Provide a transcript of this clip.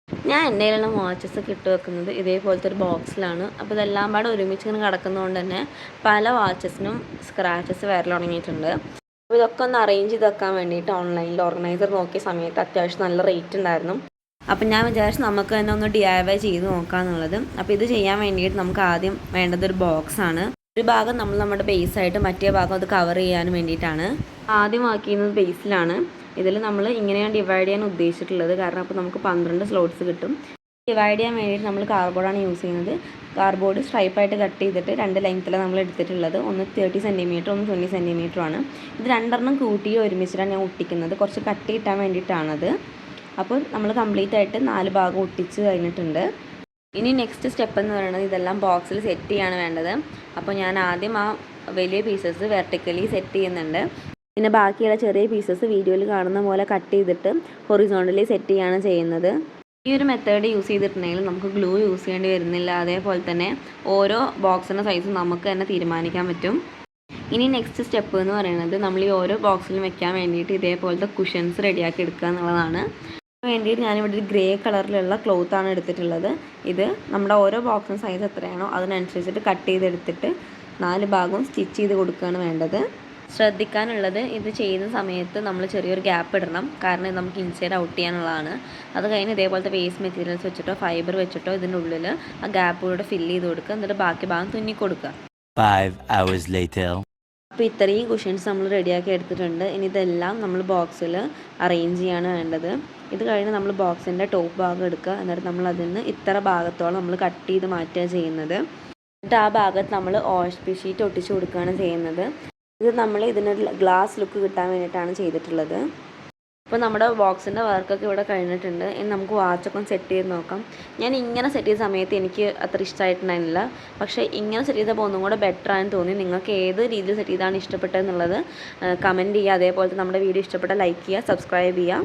ഞാൻ എൻ്റെ കയ്യിലുള്ള വാച്ചസൊക്കെ ഇട്ട് വെക്കുന്നത് ഇതേപോലത്തെ ഒരു ബോക്സിലാണ്. അപ്പോൾ ഇതെല്ലാം പാടെ ഒരുമിച്ച് ഇങ്ങനെ കിടക്കുന്നതുകൊണ്ട് തന്നെ പല വാച്ചസിനും സ്ക്രാച്ചസ് വരൽ തുടങ്ങിയിട്ടുണ്ട്. അപ്പോൾ ഇതൊക്കെ ഒന്ന് അറേഞ്ച് ചെയ്ത് വെക്കാൻ വേണ്ടിയിട്ട് ഓൺലൈനിൽ ഓർഗനൈസർ നോക്കിയ സമയത്ത് അത്യാവശ്യം നല്ല റേറ്റ് ഉണ്ടായിരുന്നു. അപ്പം ഞാൻ വിചാരിച്ചു നമുക്ക് തന്നെ ഒന്ന് DIY ചെയ്ത് നോക്കാമെന്നുള്ളത്. അപ്പോൾ ഇത് ചെയ്യാൻ വേണ്ടിയിട്ട് നമുക്ക് ആദ്യം വേണ്ടത് ഒരു ബോക്സാണ്. ഒരു ഭാഗം നമ്മൾ നമ്മുടെ ബേസായിട്ട് മറ്റേ ഭാഗം അത് കവർ ചെയ്യാൻ വേണ്ടിയിട്ടാണ്. ആദ്യം വർക്ക് ചെയ്യുന്നത് ബേസിലാണ്. ഇതിൽ നമ്മൾ ഇങ്ങനെയാണ് ഡിവൈഡ് ചെയ്യാൻ ഉദ്ദേശിച്ചിട്ടുള്ളത്. കാരണം അപ്പോൾ നമുക്ക് 12 സ്ലോട്ട്സ് കിട്ടും. ഡിവൈഡ് ചെയ്യാൻ വേണ്ടിയിട്ട് നമ്മൾ കാർഡ്ബോർഡാണ് യൂസ് ചെയ്യുന്നത്. കാർഡ്ബോർഡ് സ്ട്രൈപ്പായിട്ട് കട്ട് ചെയ്തിട്ട് 2 ലെങ്ത്തിലാണ് നമ്മൾ എടുത്തിട്ടുള്ളത്. ഒന്ന് 30 സെൻറ്റിമീറ്റർ, ഒന്ന് 20 സെൻറ്റിമീറ്ററുമാണ്. ഇത് രണ്ടെണ്ണം കൂട്ടി ഒരുമിച്ചിട്ടാണ് ഞാൻ ഒട്ടിക്കുന്നത്. കുറച്ച് കട്ടി കിട്ടാൻ വേണ്ടിയിട്ടാണത്. അപ്പോൾ നമ്മൾ കംപ്ലീറ്റ് ആയിട്ട് 4 ഭാഗം ഒട്ടിച്ച് കഴിഞ്ഞിട്ടുണ്ട്. ഇനി നെക്സ്റ്റ് സ്റ്റെപ്പ് എന്ന് പറയുന്നത് ഇതെല്ലാം ബോക്സിൽ സെറ്റ് ചെയ്യാണ് വേണ്ടത്. അപ്പോൾ ഞാൻ ആദ്യം ആ വലിയ പീസസ് വെർട്ടിക്കലി സെറ്റ് ചെയ്യുന്നുണ്ട്. പിന്നെ ബാക്കിയുള്ള ചെറിയ പീസസ് വീഡിയോയിൽ കാണുന്ന പോലെ കട്ട് ചെയ്തിട്ട് ഹൊറിസോണ്ടലി സെറ്റ് ചെയ്യാണ് ചെയ്യുന്നത്. ഈ ഒരു മെത്തേഡ് യൂസ് ചെയ്തിട്ടുണ്ടെങ്കിൽ നമുക്ക് ഗ്ലൂ യൂസ് ചെയ്യേണ്ടി വരുന്നില്ല. അതേപോലെ തന്നെ ഓരോ ബോക്സിൻ്റെ സൈസും നമുക്ക് തന്നെ തീരുമാനിക്കാൻ പറ്റും. ഇനി നെക്സ്റ്റ് സ്റ്റെപ്പ് എന്ന് പറയുന്നത് നമ്മൾ ഈ ഓരോ ബോക്സിലും വെക്കാൻ വേണ്ടിയിട്ട് ഇതേപോലത്തെ കുഷൻസ് റെഡിയാക്കി എടുക്കുക എന്നുള്ളതാണ്. അതിന് വേണ്ടിയിട്ട് ഞാനിവിടെ ഒരു ഗ്രേ കളറിലുള്ള ക്ലോത്താണ് എടുത്തിട്ടുള്ളത്. ഇത് നമ്മുടെ ഓരോ ബോക്സിൻ്റെ സൈസ് എത്രയാണോ അതിനനുസരിച്ചിട്ട് കട്ട് ചെയ്തെടുത്തിട്ട് 4 ഭാഗവും സ്റ്റിച്ച് ചെയ്ത് കൊടുക്കുകയാണ് വേണ്ടത്. ശ്രദ്ധിക്കാനുള്ളത് ഇത് ചെയ്യുന്ന സമയത്ത് നമ്മൾ ചെറിയൊരു ഗ്യാപ്പ് ഇടണം. കാരണം ഇത് നമുക്ക് ഇൻസൈഡ് ഔട്ട് ചെയ്യാനുള്ളതാണ്. അത് കഴിഞ്ഞ് ഇതേപോലത്തെ വേസ്റ്റ് മെറ്റീരിയൽസ് വെച്ചിട്ടോ ഫൈബർ വെച്ചിട്ടോ ഇതിൻ്റെ ഉള്ളിൽ ആ ഗ്യാപ്പിലൂടെ ഫില്ല് ചെയ്ത് കൊടുക്കുക. എന്നിട്ട് ബാക്കി ഭാഗം തുന്നി കൊടുക്കുക. 5 hours later. അപ്പോൾ ഇത്രയും കുഷൻസ് നമ്മൾ റെഡിയാക്കി എടുത്തിട്ടുണ്ട്. ഇനി ഇതെല്ലാം നമ്മൾ ബോക്സിൽ അറേഞ്ച് ചെയ്യാണ് വേണ്ടത്. ഇത് കഴിഞ്ഞ് നമ്മൾ ബോക്സിൻ്റെ ടോപ്പ് ഭാഗം എടുക്കുക. എന്നിട്ട് നമ്മൾ അതിൽ നിന്ന് ഇത്ര ഭാഗത്തോളം നമ്മൾ കട്ട് ചെയ്ത് മാറ്റുക ചെയ്യുന്നത്. എന്നിട്ട് ആ ഭാഗത്ത് നമ്മൾ OSP ഷീറ്റ് ഒട്ടിച്ച് കൊടുക്കുകയാണ് ചെയ്യുന്നത്. ഇത് നമ്മൾ ഇതിനൊരു ഗ്ലാസ് ലുക്ക് കിട്ടാൻ വേണ്ടിയിട്ടാണ് ചെയ്തിട്ടുള്ളത്. അപ്പോൾ നമ്മുടെ ബോക്സിൻ്റെ വർക്കൊക്കെ ഇവിടെ കഴിഞ്ഞിട്ടുണ്ട്. ഇനി നമുക്ക് വാച്ചൊക്കെ സെറ്റ് ചെയ്ത് നോക്കാം. ഞാൻ ഇങ്ങനെ സെറ്റ് ചെയ്ത സമയത്ത് എനിക്ക് അത്ര ഇഷ്ടമായിട്ടുണ്ടായിരുന്നില്ല. പക്ഷേ ഇങ്ങനെ സെറ്റ് ചെയ്തപ്പോൾ ഒന്നും കൂടെ ബെറ്റർ ആണെന്ന് തോന്നി. നിങ്ങൾക്ക് ഏത് രീതിയിൽ സെറ്റ് ചെയ്താണ് ഇഷ്ടപ്പെട്ടതെന്നുള്ളത് കമൻറ്റ് ചെയ്യുക. അതേപോലെ നമ്മുടെ വീഡിയോ ഇഷ്ടപ്പെട്ടാൽ ലൈക്ക് ചെയ്യുക, സബ്സ്ക്രൈബ് ചെയ്യുക.